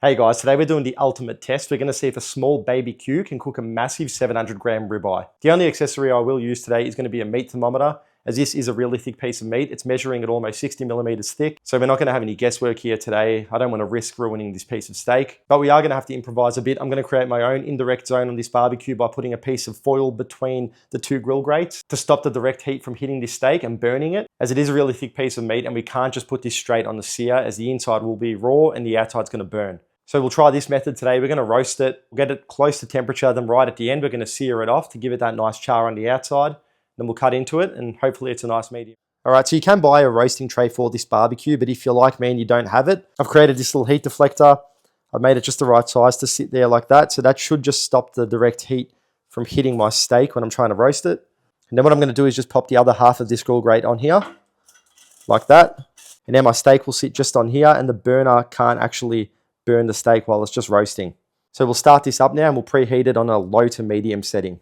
Hey guys, today we're doing the ultimate test. We're going to see if a small baby Q can cook a massive 700g ribeye. The only accessory I will use today is going to be a meat thermometer, as this is a really thick piece of meat. It's measuring at almost 60mm thick, so we're not going to have any guesswork here today. I don't want to risk ruining this piece of steak, but we are going to have to improvise a bit. I'm going to create my own indirect zone on this barbecue by putting a piece of foil between the two grill grates to stop the direct heat from hitting this steak and burning it, as it is a really thick piece of meat and we can't just put this straight on the sear, as the inside will be raw and the outside's going to burn. So we'll try this method today. We're going to roast it, we'll get it close to temperature, then right at the end we're going to sear it off to give it that nice char on the outside. Then we'll cut into it and hopefully it's a nice medium. Alright, so you can buy a roasting tray for this barbecue, but if you're like me and you don't have it, I've created this little heat deflector. I've made it just the right size to sit there like that, so that should just stop the direct heat from hitting my steak when I'm trying to roast it. And then what I'm going to do is just pop the other half of this grill grate on here, like that. And then my steak will sit just on here and the burner can't actually burn the steak while it's just roasting. So we'll start this up now and we'll preheat it on a low to medium setting.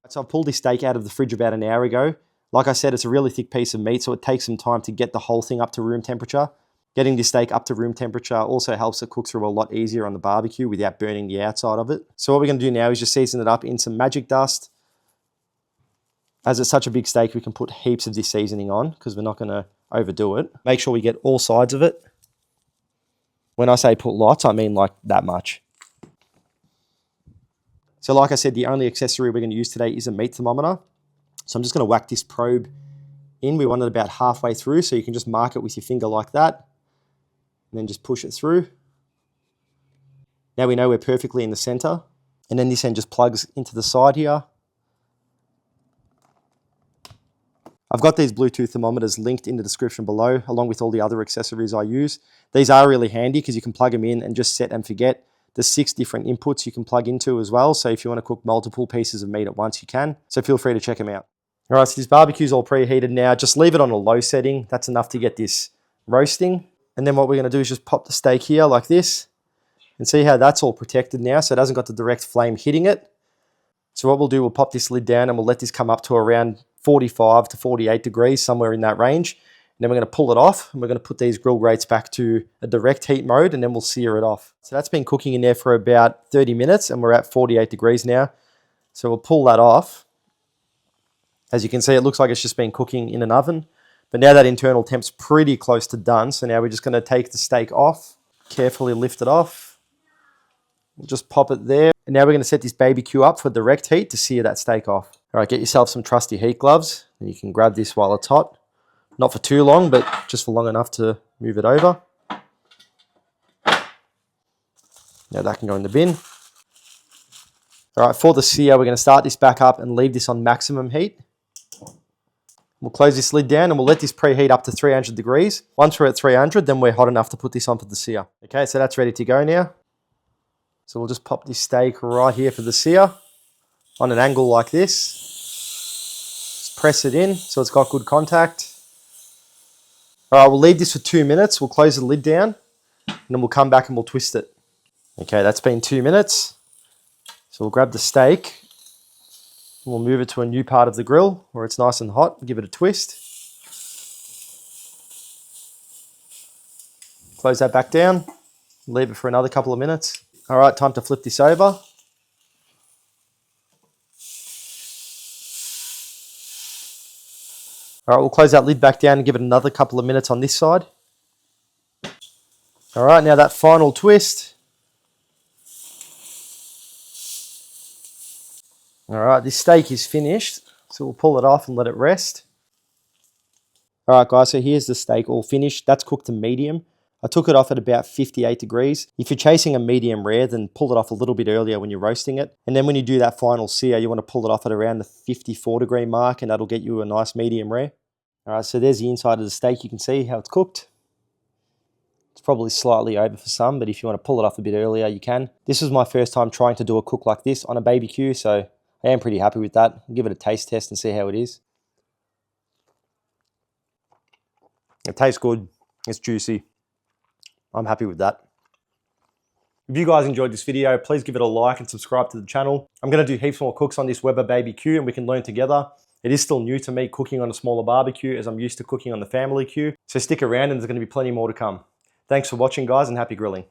So I've pulled this steak out of the fridge about an hour ago. Like I said, it's a really thick piece of meat, so it takes some time to get the whole thing up to room temperature. Getting this steak up to room temperature also helps it cook through a lot easier on the barbecue without burning the outside of it. So what we're going to do now is just season it up in some magic dust. As it's such a big steak, we can put heaps of this seasoning on because we're not going to overdo it. Make sure we get all sides of it. When I say put lots, I mean like that much. So like I said, the only accessory we're going to use today is a meat thermometer. So I'm just going to whack this probe in. We want it about halfway through, so you can just mark it with your finger like that. And then just push it through. Now we know we're perfectly in the center. And then this end just plugs into the side here. I've got these Bluetooth thermometers linked in the description below, along with all the other accessories I use. These are really handy because you can plug them in and just set and forget. There's 6 different inputs you can plug into as well, so if you want to cook multiple pieces of meat at once, you can. So feel free to check them out. All right, so this barbecue's all preheated now. Just leave it on a low setting. That's enough to get this roasting. And then what we're going to do is just pop the steak here like this. And see how that's all protected now, so it hasn't got the direct flame hitting it. So what we'll do, we'll pop this lid down and we'll let this come up to around 45 to 48 degrees, somewhere in that range. And then we're going to pull it off and we're going to put these grill grates back to a direct heat mode and then we'll sear it off. So that's been cooking in there for about 30 minutes and we're at 48 degrees now. So we'll pull that off. As you can see, it looks like it's just been cooking in an oven. But now that internal temp's pretty close to done. So now we're just going to take the steak off, carefully lift it off. We'll just pop it there. And now we're going to set this baby Q up for direct heat to sear that steak off. All right, get yourself some trusty heat gloves. And you can grab this while it's hot. Not for too long, but just for long enough to move it over. Now that can go in the bin. All right, for the sear, we're going to start this back up and leave this on maximum heat. We'll close this lid down and we'll let this preheat up to 300 degrees. Once we're at 300, then we're hot enough to put this on for the sear. Okay, so that's ready to go now. So we'll just pop this steak right here for the sear on an angle like this. Just press it in so it's got good contact. All right, we'll leave this for 2 minutes. We'll close the lid down and then we'll come back and we'll twist it. Okay, that's been 2 minutes. So we'll grab the steak and we'll move it to a new part of the grill where it's nice and hot. Give it a twist. Close that back down. Leave it for another couple of minutes. All right, time to flip this over. All right, we'll close that lid back down and give it another couple of minutes on this side. All right, now that final twist. All right, this steak is finished, so we'll pull it off and let it rest. All right, guys, so here's the steak all finished. That's cooked to medium. I took it off at about 58 degrees. If you're chasing a medium rare, then pull it off a little bit earlier when you're roasting it. And then when you do that final sear, you want to pull it off at around the 54 degree mark, and that'll get you a nice medium rare. All right, so there's the inside of the steak. You can see how it's cooked. It's probably slightly over for some, but if you want to pull it off a bit earlier, you can. This was my first time trying to do a cook like this on a BBQ, so I am pretty happy with that. I'll give it a taste test and see how it is. It tastes good. It's juicy. I'm happy with that. If you guys enjoyed this video, please give it a like and subscribe to the channel. I'm going to do heaps more cooks on this Weber BBQ and we can learn together. It is still new to me cooking on a smaller barbecue as I'm used to cooking on the family queue. So stick around and there's going to be plenty more to come. Thanks for watching, guys, and happy grilling.